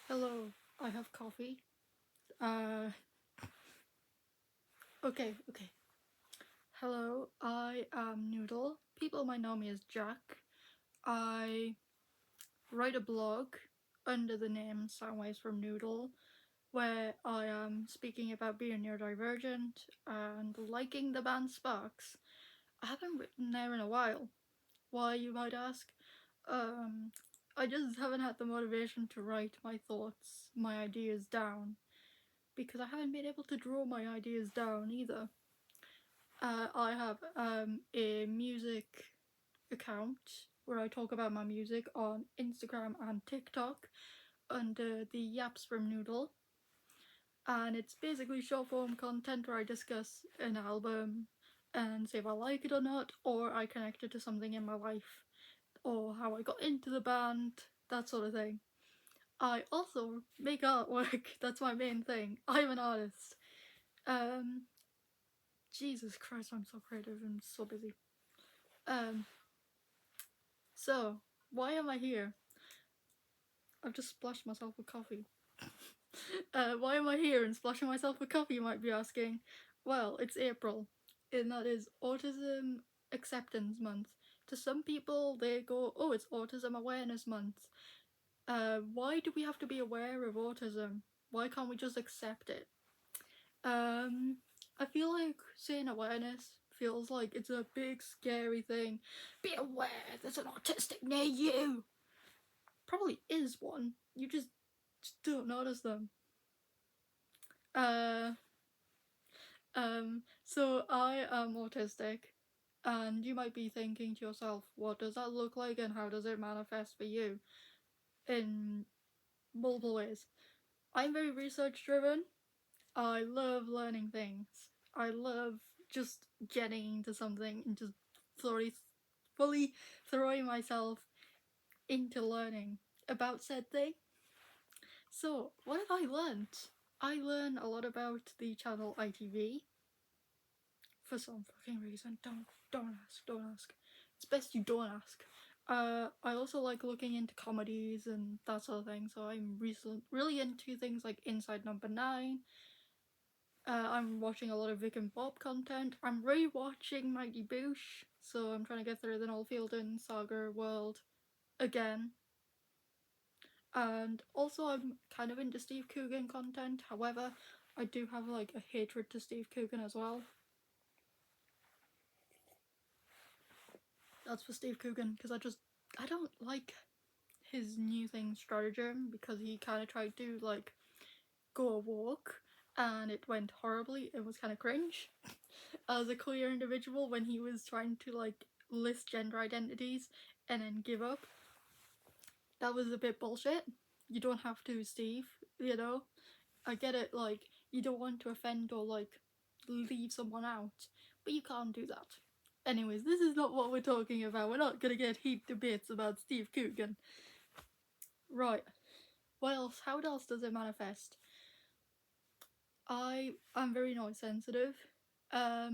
Hello, I have coffee. Uh, okay. Hello, I am Noodle. People might know me as Jack. I write a blog under the name Soundwaves from Noodle, where I am speaking about being neurodivergent and liking the band Sparks. I haven't written there in a while. Why, you might ask? Um, I just haven't had the motivation to write my thoughts, my ideas down, because I haven't been able to draw my ideas down either. I have a music account where I talk about my music on Instagram and TikTok under the Yaps from Noodle, and it's basically short form content where I discuss an album and say if I like it or not, or I connect it to something in my life, or how I got into the band, that sort of thing. I also make artwork, that's my main thing. I'm an artist. Um, Jesus Christ, I'm so creative and so busy. Um, so, why am I here? I've just splashed myself with coffee. Why am I here and splashing myself with coffee, you might be asking? Well, it's April, and that is Autism Acceptance Month. To some people, they go, oh, it's Autism Awareness Month. Why do we have to be aware of autism? Why can't we just accept it? I feel like saying awareness feels like it's a big scary thing. Be aware there's an autistic near you. Probably is one. You just don't notice them. Uh, so I am autistic, and you might be thinking to yourself, what does that look like and how does it manifest for you? In multiple ways. I'm very research driven. I love learning things. I love just getting into something and just fully throwing myself into learning about said thing. So, what have I learnt? I learn a lot about the channel ITV for some fucking reason. Don't ask. It's best you don't ask. I also like looking into comedies and that sort of thing. So I'm really into things like Inside Number 9. I'm watching a lot of Vic and Bob content. I'm re-watching Mighty Boosh, so I'm trying to get through the Noel Fielding saga world again. And also I'm kind of into Steve Coogan content. However, I do have like a hatred to Steve Coogan as well. That's for Steve Coogan, because I don't like his new thing stratagem, because he kind of tried to like go a walk and it went horribly. It was kind of cringe as a queer individual when he was trying to like list gender identities and then give up. That was a bit bullshit. You don't have to, Steve, you know? I get it, like, you don't want to offend or like leave someone out, but you can't do that. Anyways, this is not what we're talking about. We're not gonna get heat debates about Steve Coogan. Right. What else? How else does it manifest? I am very noise sensitive. I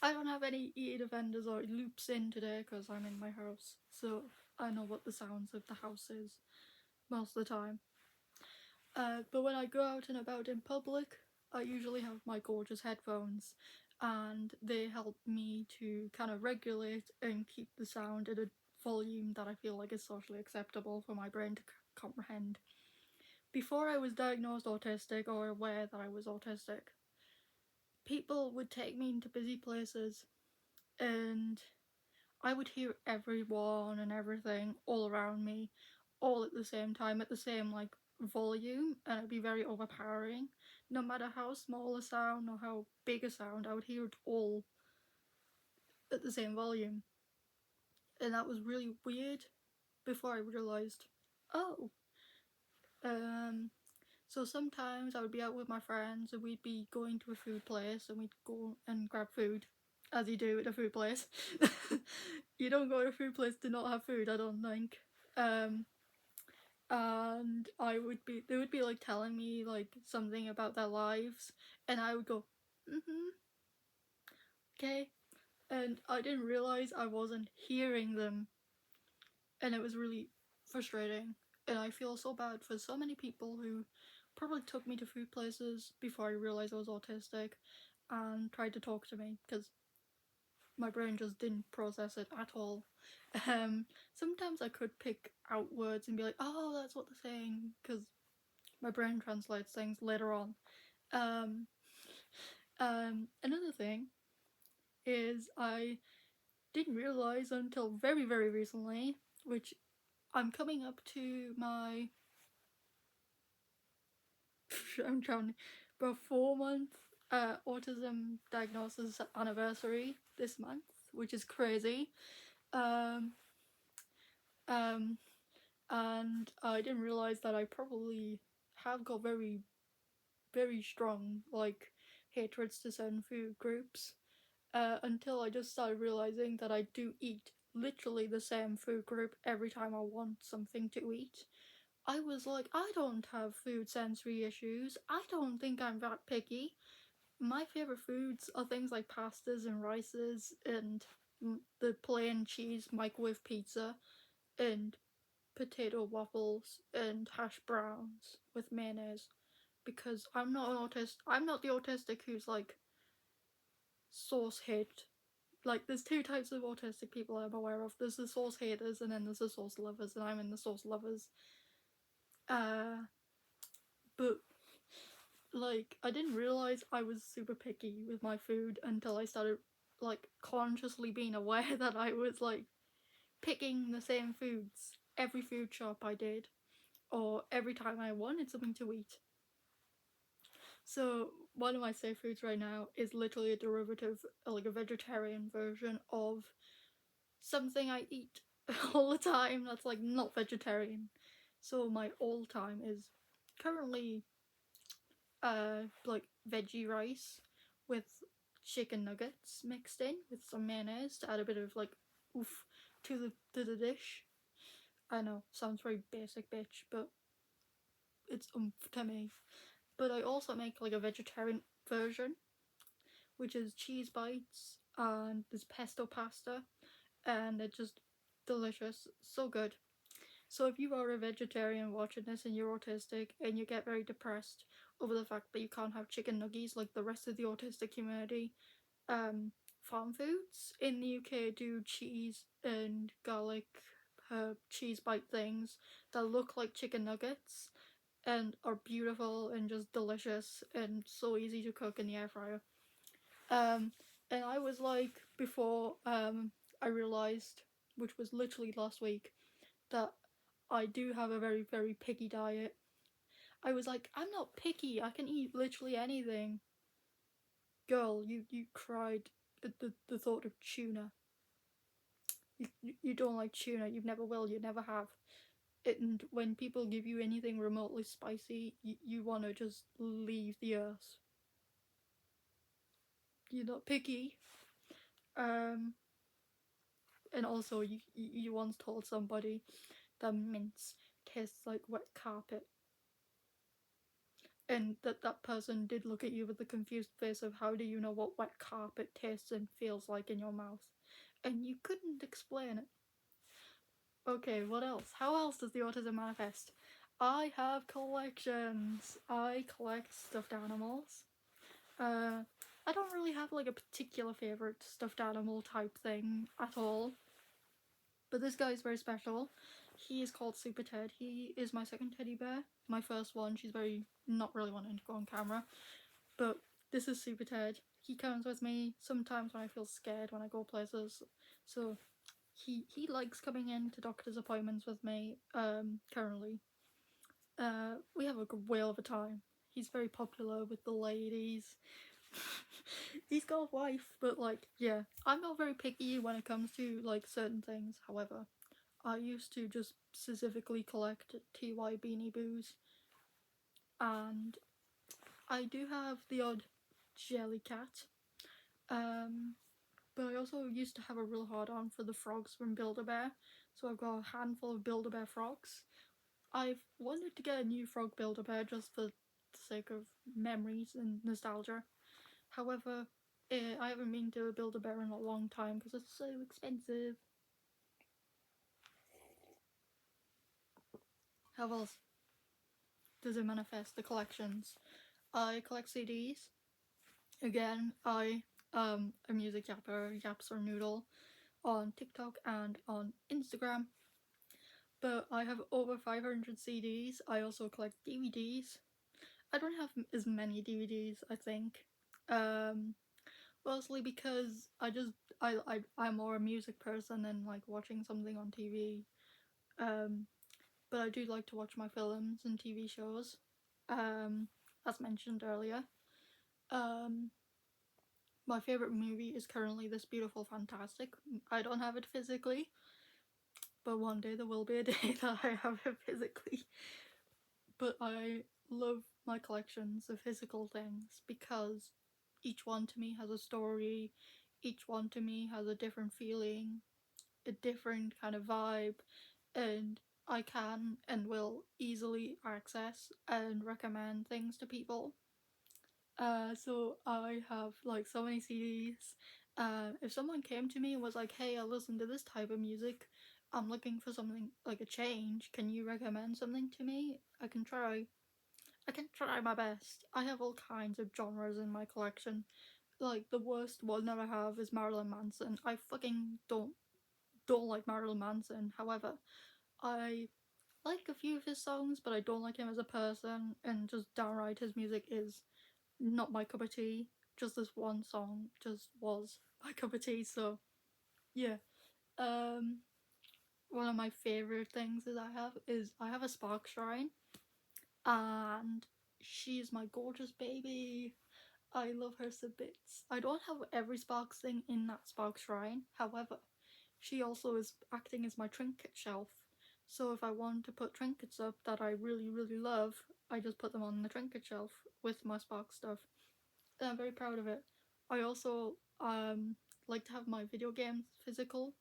don't have any ear defenders or loops in today because I'm in my house, so I know what the sounds of the house is most of the time. But when I go out and about in public, I usually have my gorgeous headphones, and they help me to kind of regulate and keep the sound at a volume that I feel like is socially acceptable for my brain to comprehend. Before I was diagnosed autistic or aware that I was autistic, people would take me into busy places and I would hear everyone and everything all around me all at the same time at the same like volume, and it'd be very overpowering. No matter how small a sound or how big a sound, I would hear it all at the same volume. And that was really weird before I realised, oh, um, so sometimes I would be out with my friends and we'd be going to a food place and we'd go and grab food, as you do at a food place. You don't go to a food place to not have food, I don't think. And they would be like telling me like something about their lives, and I would go, okay. And I didn't realize I wasn't hearing them, and it was really frustrating. And I feel so bad for so many people who probably took me to food places before I realised I was autistic and tried to talk to me because my brain just didn't process it at all. Um, Sometimes I could pick out words and be like, oh, that's what they're saying, because my brain translates things later on. Um, Another thing is I didn't realise until very, very recently, which I'm coming up to my I'm trying about 4 month autism diagnosis anniversary this month, which is crazy. Um, um, and I didn't realize that I probably have got very, very strong like hatreds to certain food groups. Until I just started realizing that I do eat literally the same food group every time I want something to eat. I was like, I don't have food sensory issues. I don't think I'm that picky. My favourite foods are things like pastas and rices and the plain cheese microwave pizza and potato waffles and hash browns with mayonnaise, because I'm not an autist. I'm not the autistic who's like sauce hate. Like, there's two types of autistic people I'm aware of. There's the sauce haters and then there's the sauce lovers, and I'm in the sauce lovers. But like, I didn't realize I was super picky with my food until I started like consciously being aware that I was like picking the same foods every food shop I did, or every time I wanted something to eat. So one of my safe foods right now is literally a derivative, like a vegetarian version of something I eat all the time that's like not vegetarian. So my all time is currently like veggie rice with chicken nuggets mixed in with some mayonnaise to add a bit of like oof to the dish. I know, sounds very basic bitch, but it's to me. But I also make like a vegetarian version, which is cheese bites and this pesto pasta, and it's just delicious, so good. So if you are a vegetarian watching this and you're autistic and you get very depressed over the fact that you can't have chicken nuggies like the rest of the autistic community, farm foods in the UK do cheese and garlic herb cheese bite things that look like chicken nuggets and are beautiful and just delicious and so easy to cook in the air fryer. Um, and I was like, before I realised, which was literally last week, that I do have a very, very picky diet. I was like, I'm not picky, I can eat literally anything. Girl, you cried at the thought of tuna. You don't like tuna, you never will, you never have. And when people give you anything remotely spicy, you want to just leave the earth. You're not picky. Um, and also, you once told somebody that mince tastes like wet carpet, and that person did look at you with a confused face of how do you know what wet carpet tastes and feels like in your mouth, and you couldn't explain it. Okay, what else? How else does the autism manifest? I have collections. I collect stuffed animals. I don't really have like a particular favorite stuffed animal type thing at all, but this guy is very special. He is called Super Ted. He is my second teddy bear. My first one, she's very not really wanting to go on camera, but this is Super Ted. He comes with me sometimes when I feel scared when I go places. So he likes coming in to doctor's appointments with me. Currently, we have a good whale of a time. He's very popular with the ladies. He's got a wife, but like, yeah, I'm not very picky when it comes to like certain things. However, I used to just specifically collect TY Beanie Boos, and I do have the odd jelly cat. But I also used to have a real hard on for the frogs from Build-A-Bear, so I've got a handful of Build-A-Bear frogs. I've wanted to get a new frog Build-A-Bear just for the sake of memories and nostalgia. However, I haven't been to a Build-A-Bear in a long time because it's so expensive. How else does it manifest? The collections. I collect CDs. Again, I a music yapper, yaps or noodle, on TikTok and on Instagram. But I have over 500 CDs. I also collect DVDs. I don't have as many DVDs, I think. Mostly because I'm more a music person than like watching something on TV. But I do like to watch my films and TV shows. As mentioned earlier. Um, my favorite movie is currently This Beautiful Fantastic. I don't have it physically, but one day there will be a day that I have it physically. But I love my collections of physical things because each one to me has a story, each one to me has a different feeling, a different kind of vibe, and I can and will easily access and recommend things to people. So I have like so many CDs. If someone came to me and was like, "Hey, I listen to this type of music. I'm looking for something like a change. Can you recommend something to me? I can try. I can try my best. I have all kinds of genres in my collection. Like the worst one that I have is Marilyn Manson. I fucking don't like Marilyn Manson. However, I like a few of his songs, but I don't like him as a person, and just downright his music is not my cup of tea. Just this one song just was my cup of tea. So yeah. Um, one of my favorite things is I have a Spark shrine, and she's my gorgeous baby. I love her to bits. I don't have every Sparks thing in that Spark shrine. However, she also is acting as my trinket shelf. So if I want to put trinkets up that I really, really love, I just put them on the trinket shelf with my Spark stuff. And I'm very proud of it. I also like to have my video games physical,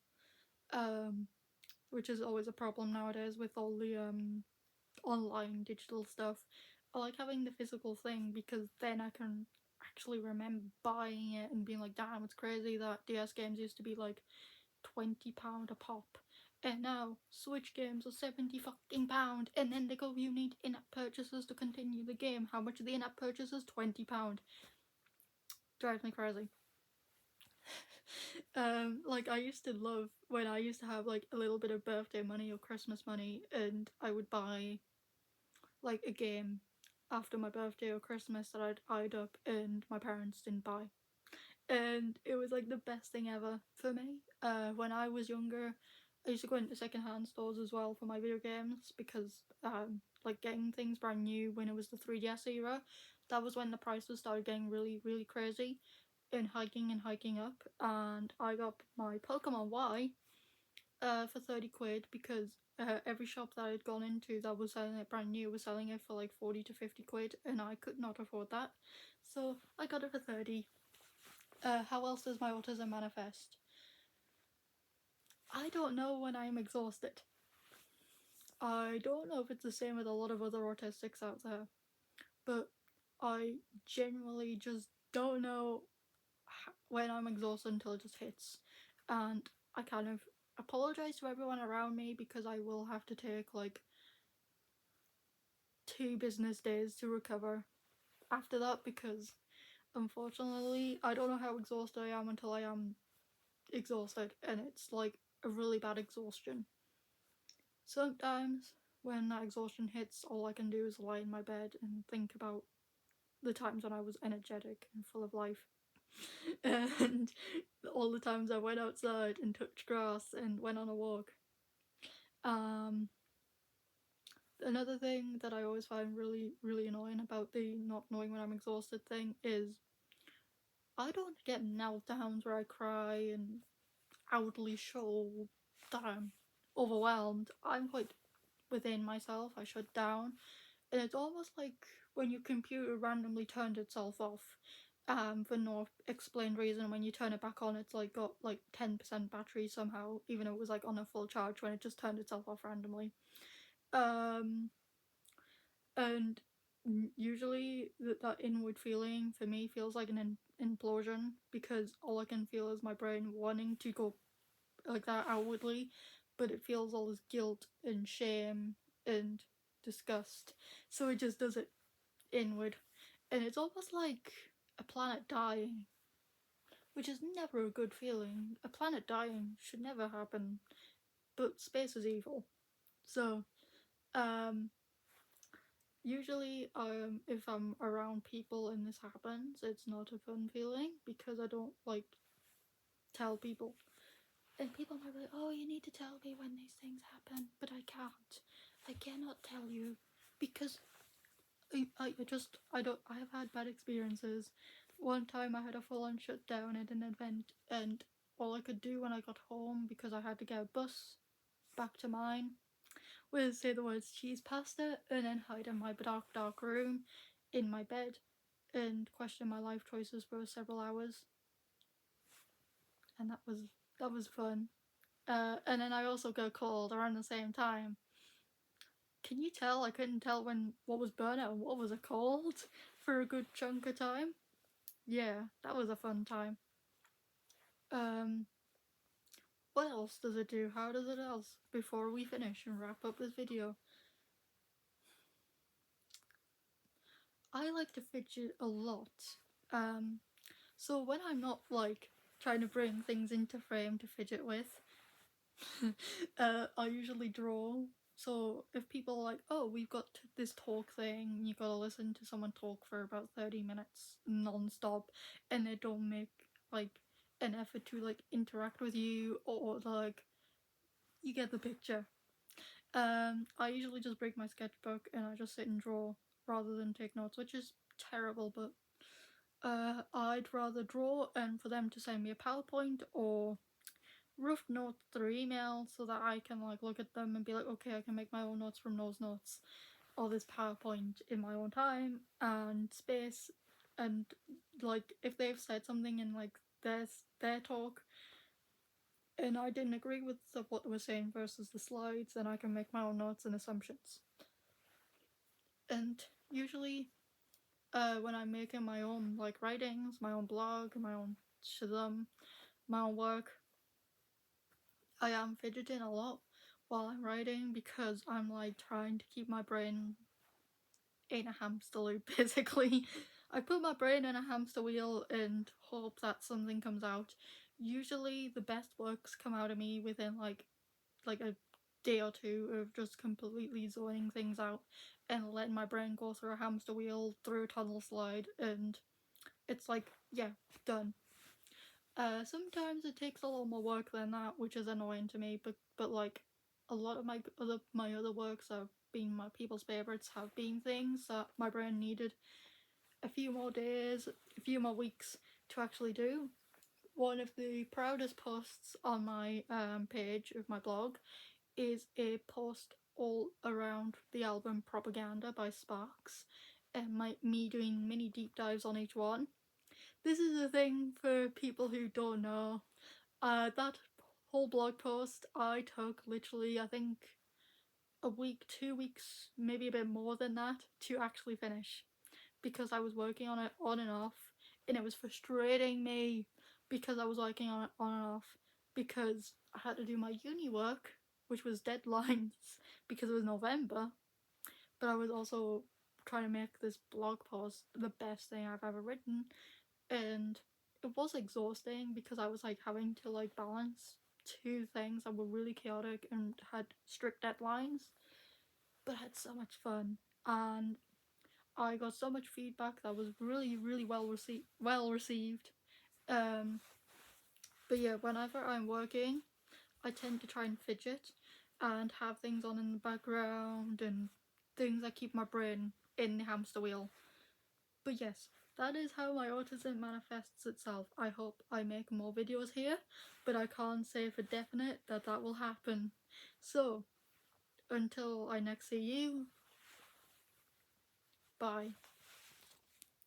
um, which is always a problem nowadays with all the online digital stuff. I like having the physical thing because then I can actually remember buying it and being like, damn, it's crazy that DS games used to be like £20 a pop. And now Switch games are 70 fucking pound, and then they go, you need in-app purchases to continue the game. How much are the in-app purchases? £20. Drives me crazy. Like I used to love when I used to have like a little bit of birthday money or Christmas money, and I would buy like a game after my birthday or Christmas that I'd eyed up and my parents didn't buy. And it was like the best thing ever for me. When I was younger, I used to go into secondhand stores as well for my video games because like getting things brand new when it was the 3DS era, that was when the prices started getting really, really crazy and hiking up. And I got my Pokemon Y for 30 quid because every shop that I'd gone into that was selling it brand new was selling it for like 40 to 50 quid, and I could not afford that. So I got it for 30. How else does my autism manifest? I don't know when I'm exhausted. I don't know if it's the same with a lot of other autistics out there, but I genuinely just don't know when I'm exhausted until it just hits. And I kind of apologize to everyone around me because I will have to take like 2 business days to recover after that because unfortunately I don't know how exhausted I am until I am exhausted, and it's like a really bad exhaustion. Sometimes when that exhaustion hits, all I can do is lie in my bed and think about the times when I was energetic and full of life. And all the times I went outside and touched grass and went on a walk. Another thing that I always find really, really annoying about the not knowing when I'm exhausted thing is I don't get meltdowns where I cry and outwardly show that I'm overwhelmed. I'm quite within myself, I shut down, and it's almost like when your computer randomly turned itself off for no explained reason. When you turn it back on, it's like got like 10% battery somehow, even though it was like on a full charge when it just turned itself off randomly. And usually that inward feeling for me feels like an implosion because all I can feel is my brain wanting to go like that outwardly, but it feels all this guilt and shame and disgust, so it just does it inward, and it's almost like a planet dying, which is never a good feeling. A planet dying should never happen, but space is evil. So, usually, if I'm around people and this happens, it's not a fun feeling because I don't like tell people. And people might be like, "Oh, you need to tell me when these things happen," but I can't. I cannot tell you because I don't. I have had bad experiences. One time I had a full-on shutdown at an event, and all I could do when I got home, because I had to get a bus back to mine, was say the words cheese pasta and then hide in my dark room in my bed and question my life choices for several hours. And that was fun. And then I also got cold around the same time. Can you tell I couldn't tell what was burnout and what was a cold for a good chunk of time? Yeah, that was a fun time. Um, what else does it do? How does it else? Before we finish and wrap up this video, I like to fidget a lot. So when I'm not like trying to bring things into frame to fidget with, I usually draw. So if people are like, "Oh, we've got this talk thing, you gotta listen to someone talk for about 30 minutes non-stop," and they don't make like an effort to like interact with you, or like, you get the picture. I usually just break my sketchbook and I just sit and draw rather than take notes, which is terrible, but I'd rather draw and for them to send me a PowerPoint or rough notes through email so that I can like look at them and be like, okay, I can make my own notes from those notes or this PowerPoint in my own time and space. And like if they've said something in like their talk and I didn't agree with what they were saying versus the slides, then I can make my own notes and assumptions. And usually when I'm making my own like writings, my own blog, my own shazam, my own work, I am fidgeting a lot while I'm writing because I'm like trying to keep my brain in a hamster loop basically. I put my brain in a hamster wheel and hope that something comes out. Usually the best works come out of me within like a day or two of just completely zoning things out and letting my brain go through a hamster wheel, through a tunnel slide, and it's like, yeah, done. Sometimes it takes a lot more work than that, which is annoying to me. But like, a lot of my other works have been my people's favorites. Have been things that my brain needed a few more days, a few more weeks to actually do. One of the proudest posts on my page of my blog is a post all around the album Propaganda by Sparks, and me doing mini deep dives on each one. This is a thing for people who don't know. That whole blog post I took literally, I think, a week, 2 weeks, maybe a bit more than that to actually finish because I was working on it on and off, and it was frustrating me because I was working on it on and off because I had to do my uni work, which was deadlines because it was November, but I was also trying to make this blog post the best thing I've ever written, and it was exhausting because I was like having to like balance two things that were really chaotic and had strict deadlines, but I had so much fun and I got so much feedback that was really well received. Um, but yeah, whenever I'm working, I tend to try and fidget and have things on in the background and things that keep my brain in the hamster wheel. But yes, that is how my autism manifests itself. I hope I make more videos here, but I can't say for definite that that will happen. So, until I next see you, bye.